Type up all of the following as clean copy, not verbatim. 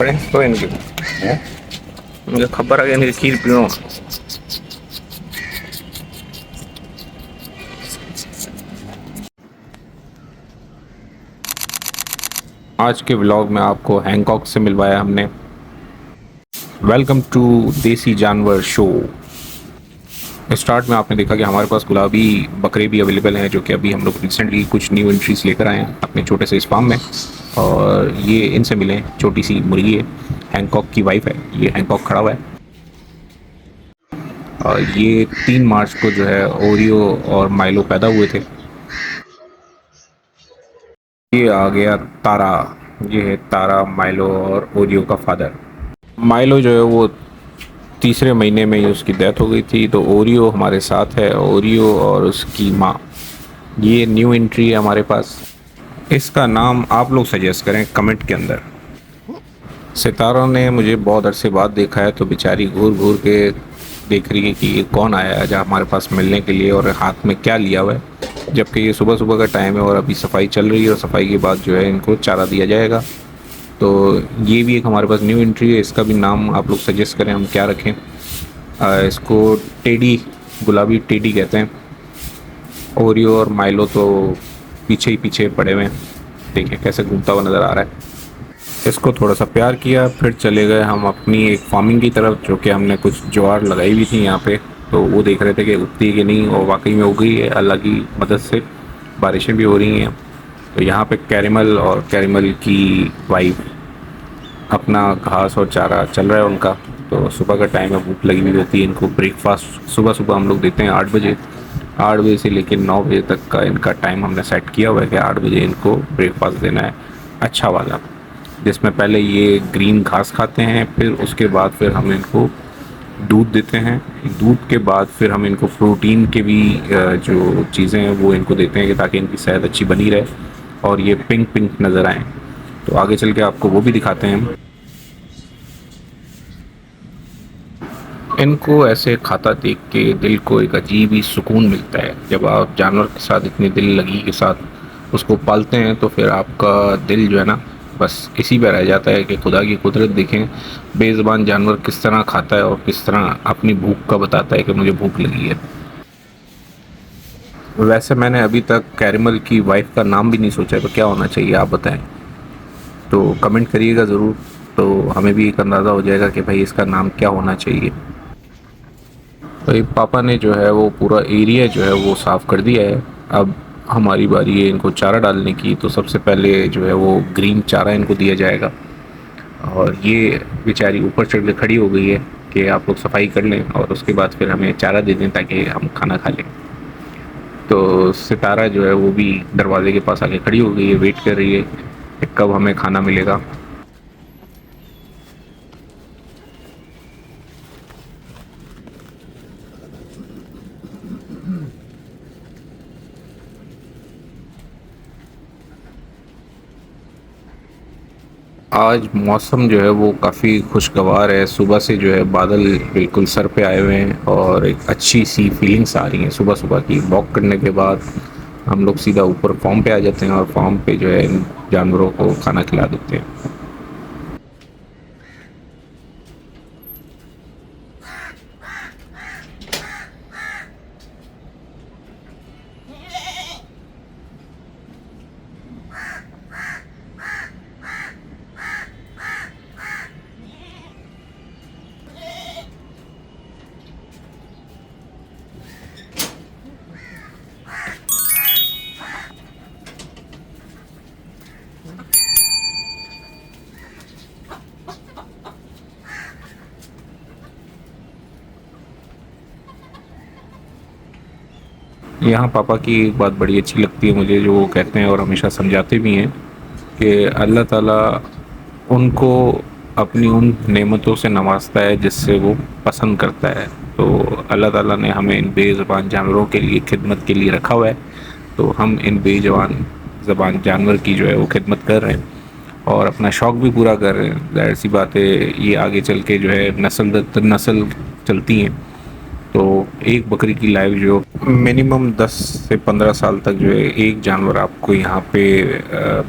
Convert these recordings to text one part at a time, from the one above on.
Friends तो इनके हैं, मुझे खबर आ गई इनकी खीर पीनो। आज के व्लॉग में आपको हैंकॉक से मिलवाया हमने। वेलकम टू देसी जानवर शो। स्टार्ट में आपने देखा कि हमारे पास गुलाबी बकरे भी अवेलेबल हैं, जो कि अभी हम लोग रिसेंटली कुछ न्यू एंट्रीज लेकर आए हैं अपने छोटे से इस फार्म में। और ये इनसे मिले, छोटी सी मुर्गी है, हैंकॉक की वाइफ है। ये हैंकॉक खड़ा हुआ है। और ये 3 मार्च को जो है ओरियो और माइलो पैदा हुए थे। ये आ गया तारा। ये है तारा, माइलो और ओरियो का फादर। माइलो जो है वो तीसरे महीने में ही उसकी डेथ हो गई थी। तो ओरियो हमारे साथ है, ओरियो और उसकी माँ। ये न्यू एंट्री है हमारे पास। इसका नाम आप लोग सजेस्ट करें कमेंट के अंदर। सितारों ने मुझे बहुत अरसे बाद देखा है, तो बेचारी घूर घूर के देख रही है कि ये कौन आया है जहाँ हमारे पास मिलने के लिए और हाथ में क्या लिया हुआ है। जबकि ये सुबह सुबह का टाइम है और अभी सफाई चल रही है, और सफाई के बाद जो है इनको चारा दिया जाएगा। तो ये भी एक हमारे पास न्यू एंट्री है। इसका भी नाम आप लोग सजेस्ट करें हम क्या रखें। इसको टेडी, गुलाबी टेडी कहते हैं। ओरियो और माइलो तो पीछे ही पीछे पड़े हुए हैं, देखिए कैसे घूमता हुआ नज़र आ रहा है। इसको थोड़ा सा प्यार किया, फिर चले गए हम अपनी एक फार्मिंग की तरफ, जो कि हमने कुछ ज्वार लगाई हुई थी यहाँ पे। तो वो देख रहे थे कि उगती है कि नहीं, और वाकई में उग गई है अल्लाह की मदद से। बारिशें भी हो रही हैं। तो यहाँ पे कैरेमल और कैरेमल की वाइफ अपना घास और चारा चल रहा है उनका। तो सुबह का टाइम है, भूख लगी हुई होती है इनको। ब्रेकफास्ट सुबह सुबह हम लोग देते हैं 8 बजे। 8 बजे से लेकर 9 बजे तक का इनका टाइम हमने सेट किया हुआ है कि 8 बजे इनको ब्रेकफास्ट देना है, अच्छा वाला, जिसमें पहले ये ग्रीन घास खाते हैं, फिर उसके बाद फिर हम इनको दूध देते हैं। दूध के बाद फिर हम इनको प्रोटीन के भी जो चीज़ें हैं वो इनको देते हैं, कि ताकि इनकी सेहत अच्छी बनी रहे और ये पिंक पिंक नज़र आएँ। तो आगे चल के आपको वो भी दिखाते हैं हम। इनको ऐसे खाता देख के दिल को एक अजीब ही सुकून मिलता है। जब आप जानवर के साथ इतनी दिल लगी के साथ उसको पालते हैं, तो फिर आपका दिल जो है ना, बस इसी पे रह जाता है कि खुदा की कुदरत देखें, बेज़ुबान जानवर किस तरह खाता है और किस तरह अपनी भूख का बताता है कि मुझे भूख लगी है। वैसे मैंने अभी तक कैरेमल की वाइफ का नाम भी नहीं सोचा, तो क्या होना चाहिए आप बताएं। तो कमेंट करिएगा ज़रूर, तो हमें भी एक अंदाज़ा हो जाएगा कि भाई इसका नाम क्या होना चाहिए। तो ये पापा ने जो है वो पूरा एरिया जो है वो साफ़ कर दिया है। अब हमारी बारी है इनको चारा डालने की। तो सबसे पहले जो है वो ग्रीन चारा इनको दिया जाएगा। और ये बेचारी ऊपर चढ़ के खड़ी हो गई है कि आप लोग सफाई कर लें और उसके बाद फिर हमें चारा दे दें ताकि हम खाना खा लें। तो सितारा जो है वो भी दरवाजे के पास आके खड़ी हो गई है, वेट कर रही है कि कब हमें खाना मिलेगा। आज मौसम जो है वो काफ़ी खुशगवार है। सुबह से जो है बादल बिल्कुल सर पे आए हुए हैं और एक अच्छी सी फीलिंग्स आ रही हैं। सुबह सुबह की वॉक करने के बाद हम लोग सीधा ऊपर फार्म पे आ जाते हैं और फार्म पे जो है इन जानवरों को खाना खिला देते हैं। यहाँ पापा की एक बात बड़ी अच्छी लगती है मुझे, जो वो कहते हैं और हमेशा समझाते भी हैं, कि अल्लाह ताला उनको अपनी उन नेमतों से नवाजता है जिससे वो पसंद करता है। तो अल्लाह ताला ने हमें इन बेज़ुबान जानवरों के लिए खिदमत के लिए रखा हुआ है। तो हम इन बेजुबान ज़बान जानवर की जो है वो खिदमत कर रहे हैं और अपना शौक़ भी पूरा कर रहे हैं। ज़ाहिर सी बात है, ये आगे चल के जो है नस्ल दर नस्ल चलती हैं। तो एक बकरी की लाइफ जो मिनिमम 10 से 15 साल तक जो है एक जानवर आपको यहाँ पे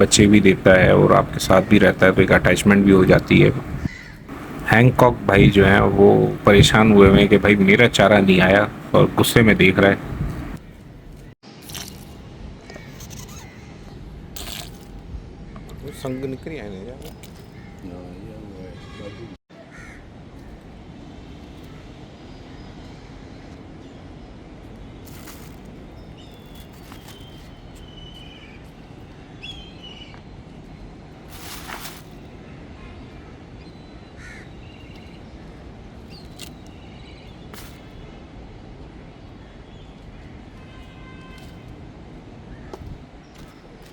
बच्चे भी देता है और आपके साथ भी रहता है, तो एक अटैचमेंट भी हो जाती है। हैंकॉक भाई जो है वो परेशान हुए हैं कि भाई मेरा चारा नहीं आया और गुस्से में देख रहा है। संग निकल आए नहीं जा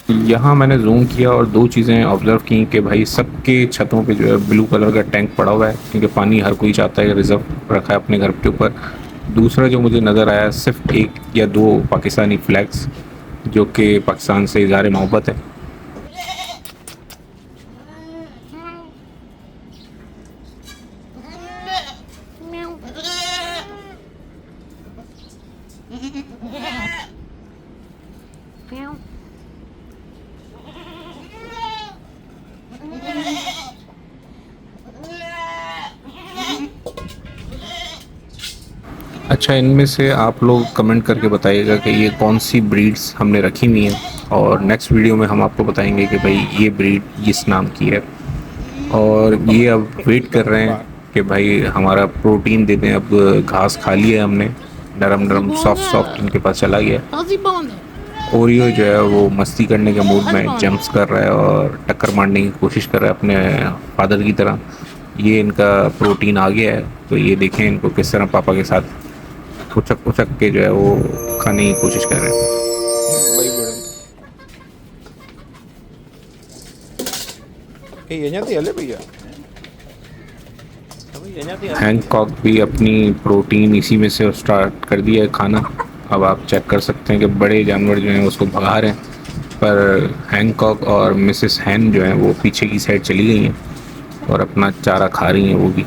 यहाँ मैंने जूम किया और दो चीज़ें ऑब्ज़र्व की कि भाई सबके छतों पे जो है ब्लू कलर का टैंक पड़ा हुआ है, क्योंकि पानी हर कोई चाहता है, रिज़र्व रखा है अपने घर के ऊपर। दूसरा जो मुझे नज़र आया सिर्फ एक या दो पाकिस्तानी फ्लैग्स, जो कि पाकिस्तान से इज़हार मोहब्बत है। अच्छा, इनमें से आप लोग कमेंट करके बताइएगा कि ये कौन सी ब्रीड्स हमने रखी हुई हैं, और नेक्स्ट वीडियो में हम आपको बताएंगे कि भाई ये ब्रीड इस नाम की है। और ये अब वेट कर रहे हैं कि भाई हमारा प्रोटीन दे दें। अब घास खा लिया हमने, नरम नरम सॉफ्ट सॉफ्ट इनके पास चला गया। ओरियो जो है वो मस्ती करने के मूड में जंप्स कर रहा है और टक्कर मारने की कोशिश कर रहा है अपने फादर की तरह। ये इनका प्रोटीन आ गया है, तो ये देखें इनको किस तरह पापा के साथ उचक उचक के जो है वो खाने की कोशिश कर रहे हैं। हैंकॉक भी अपनी प्रोटीन इसी में से स्टार्ट कर दिया है खाना। अब आप चेक कर सकते हैं कि बड़े जानवर जो हैं उसको भगा रहे हैं, पर हैंकॉक और मिसेस हैन जो हैं वो पीछे की साइड चली गई हैं और अपना चारा खा रही हैं वो भी।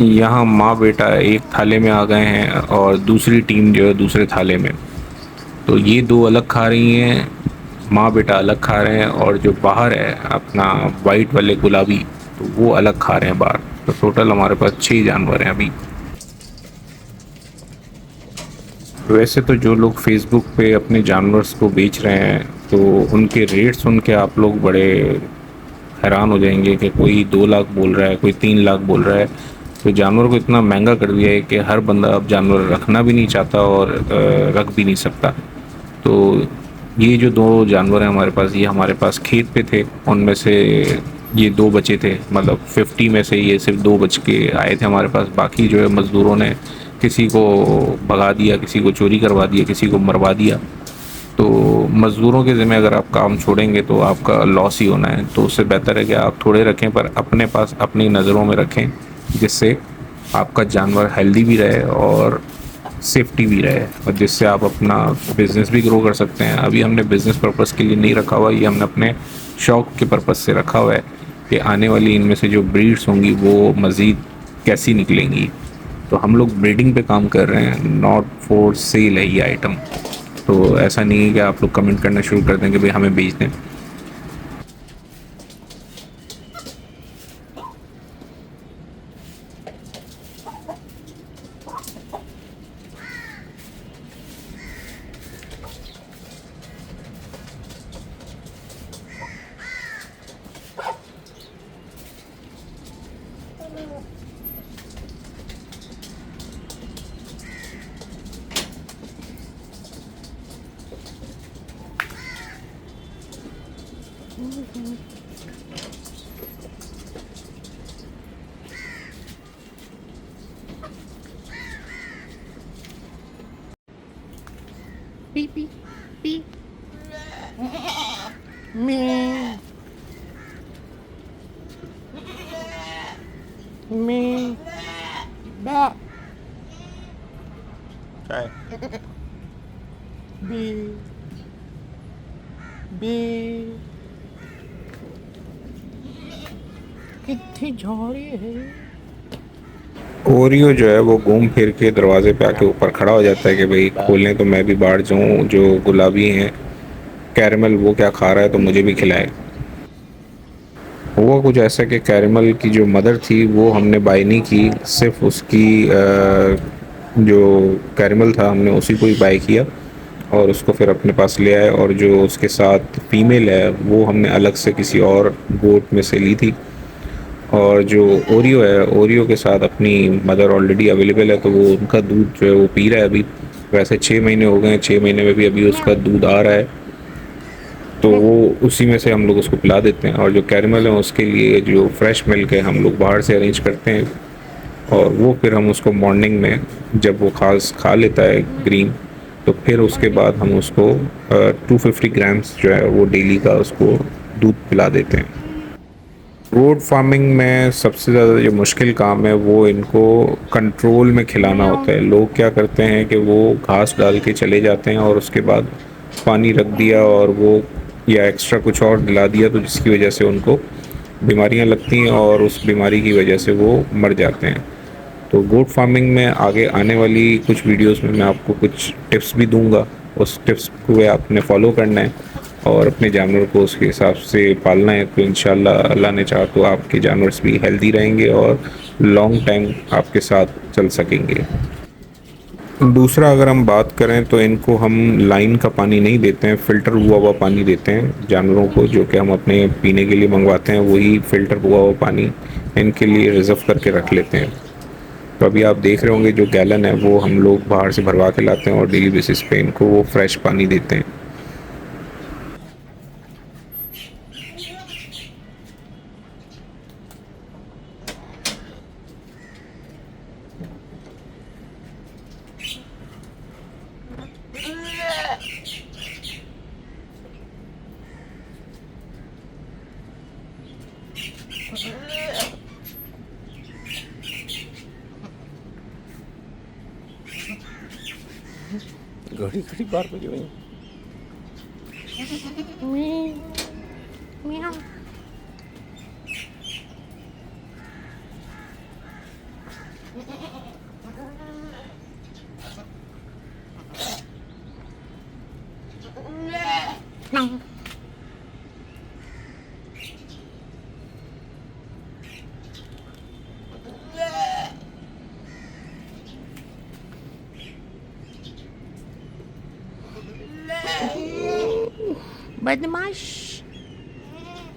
यहाँ माँ बेटा एक थाले में आ गए हैं और दूसरी टीम जो है दूसरे थाले में। तो ये दो अलग खा रही हैं, माँ बेटा अलग खा रहे हैं, और जो बाहर है अपना वाइट वाले गुलाबी, तो वो अलग खा रहे हैं बाहर। तो टोटल हमारे पास 6 जानवर हैं अभी। वैसे तो जो लोग फेसबुक पे अपने जानवर्स को बेच रहे हैं, तो उनके रेट सुन के आप लोग बड़े हैरान हो जाएंगे कि कोई 2 लाख बोल रहा है, कोई 3 लाख बोल रहा है। तो जानवर को इतना महंगा कर दिया है कि हर बंदा अब जानवर रखना भी नहीं चाहता और रख भी नहीं सकता। तो ये जो 2 जानवर हैं हमारे पास, ये हमारे पास खेत पे थे, उनमें से ये 2 बचे थे। मतलब 50 में से ये सिर्फ 2 बच के आए थे हमारे पास। बाकी जो है मज़दूरों ने किसी को भगा दिया, किसी को चोरी करवा दिया, किसी को मरवा दिया। तो मज़दूरों के ज़िम्मे अगर आप काम छोड़ेंगे तो आपका लॉस ही होना है। तो उससे बेहतर है कि आप थोड़े रखें, पर अपने पास अपनी नज़रों में रखें, जिससे आपका जानवर हेल्दी भी रहे और सेफ्टी भी रहे, और जिससे आप अपना बिज़नेस भी ग्रो कर सकते हैं। अभी हमने बिज़नेस पर्पज़ के लिए नहीं रखा हुआ, ये हमने अपने शौक़ के पर्पज़ से रखा हुआ है कि आने वाली इनमें से जो ब्रीड्स होंगी वो मज़ीद कैसी निकलेंगी। तो हम लोग ब्रीडिंग पे काम कर रहे हैं, नॉट फॉर सेल है ये आइटम। तो ऐसा नहीं है कि आप लोग कमेंट करना शुरू कर दें कि भाई हमें बेच दें। Beep, beep, beep. Me. Me. Ba. Try. B. B. कितनी झाड़ी है ओरियो जो है वो घूम फिर के दरवाजे पे आके ऊपर खड़ा हो जाता है कि भाई खोलें तो मैं भी बाहर जाऊं, जो गुलाबी हैं कैरमल वो क्या खा रहा है तो मुझे भी खिलाए। हुआ कुछ ऐसा कि कैरमल की जो मदर थी वो हमने बाय नहीं की, सिर्फ उसकी जो कैरमल था हमने उसी को ही बाय किया और उसको फिर अपने पास ले आए, और जो उसके साथ फीमेल है वो हमने अलग से किसी और गोट में से ली थी। और जो ओरियो है, ओरियो के साथ अपनी मदर ऑलरेडी अवेलेबल है, तो वो उनका दूध जो है वो पी रहा है अभी। वैसे 6 महीने हो गए हैं, 6 महीने में भी अभी उसका दूध आ रहा है, तो वो उसी में से हम लोग उसको पिला देते हैं। और जो कैरमल है उसके लिए जो फ्रेश मिल्क है हम लोग बाहर से अरेंज करते हैं, और वो फिर हम उसको मॉर्निंग में जब वो खास खा लेता है ग्रीन, तो फिर उसके बाद हम उसको 250 ग्राम्स जो है वो डेली का उसको दूध पिला देते हैं। रोड फार्मिंग में सबसे ज़्यादा जो मुश्किल काम है वो इनको कंट्रोल में खिलाना होता है। लोग क्या करते हैं कि वो घास डाल के चले जाते हैं और उसके बाद पानी रख दिया और वो या एक्स्ट्रा कुछ और दिला दिया, तो जिसकी वजह से उनको बीमारियां लगती हैं और उस बीमारी की वजह से वो मर जाते हैं। तो गोट फार्मिंग में आगे आने वाली कुछ वीडियोस में मैं आपको कुछ टिप्स भी दूंगा, उस टिप्स को आपने फॉलो करना है और अपने जानवर को उसके हिसाब से पालना है, तो इंशाल्लाह अल्लाह ने चाहा तो आपके जानवर भी हेल्दी रहेंगे और लॉन्ग टाइम आपके साथ चल सकेंगे। दूसरा अगर हम बात करें तो इनको हम लाइन का पानी नहीं देते हैं, फ़िल्टर हुआ हुआ पानी देते हैं जानवरों को, जो कि हम अपने पीने के लिए मंगवाते हैं, वही फ़िल्टर हुआ हुआ पानी इनके लिए रिज़र्व करके रख लेते हैं। तो अभी आप देख रहे होंगे जो गैलन है वो हम लोग बाहर से भरवा के लाते हैं और डेली बेसिस पे इनको वो फ्रेश पानी देते हैं। घड़ी घड़ी बार बजे हुई। Meow. No. बदमाश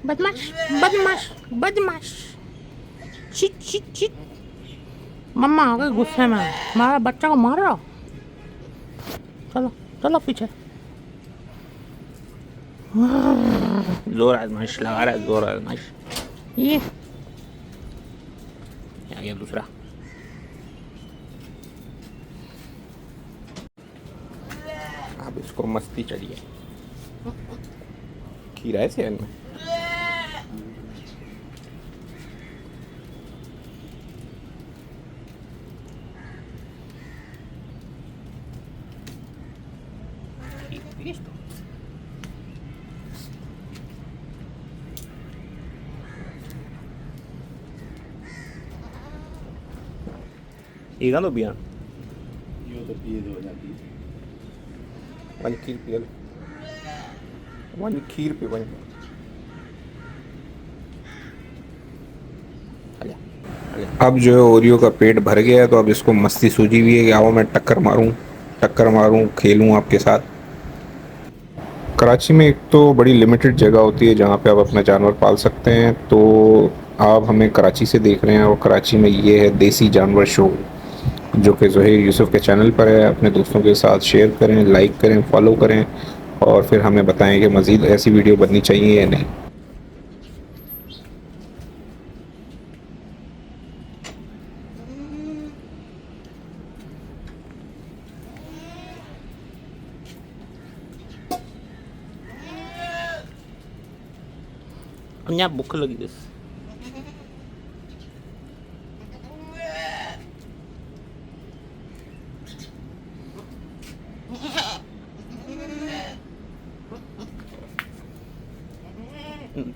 बदमाश बदमाश बदमाश चिट चिट चिट। मम्मा आ गई गुस्से में, हमारा बच्चा को मार रहा। चलो चलो पीछे। जोर आजमाइश लगा रहा है, जोर आजमाइश। ये आ गया दूसरा। अब इसको मस्ती चढ़ी है, खीरा है सेहन में। Ikan lo biar. Yo तो पिए दो जाती वन खीर पिया ले, वन खीर पे वन। अब जो है ओरियो का पेट भर गया है, तो अब इसको मस्ती सूझी हुई है कि आओ मैं टक्कर मारूं खेलूं आपके साथ। कराची में एक तो बड़ी लिमिटेड जगह होती है जहाँ पे आप अपना जानवर पाल सकते हैं, तो आप हमें कराची से देख रहे हैं और कराची में ये है देसी जानवर शो, जो कि ज़ोहेर यूसुफ के चैनल पर है। अपने दोस्तों के साथ शेयर करें, लाइक करें, फॉलो करें और फिर हमें बताएं कि मज़ीद ऐसी वीडियो बननी चाहिए या नहीं। अन्या भूख लगी दिस।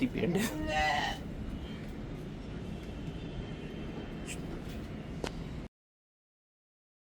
Depende.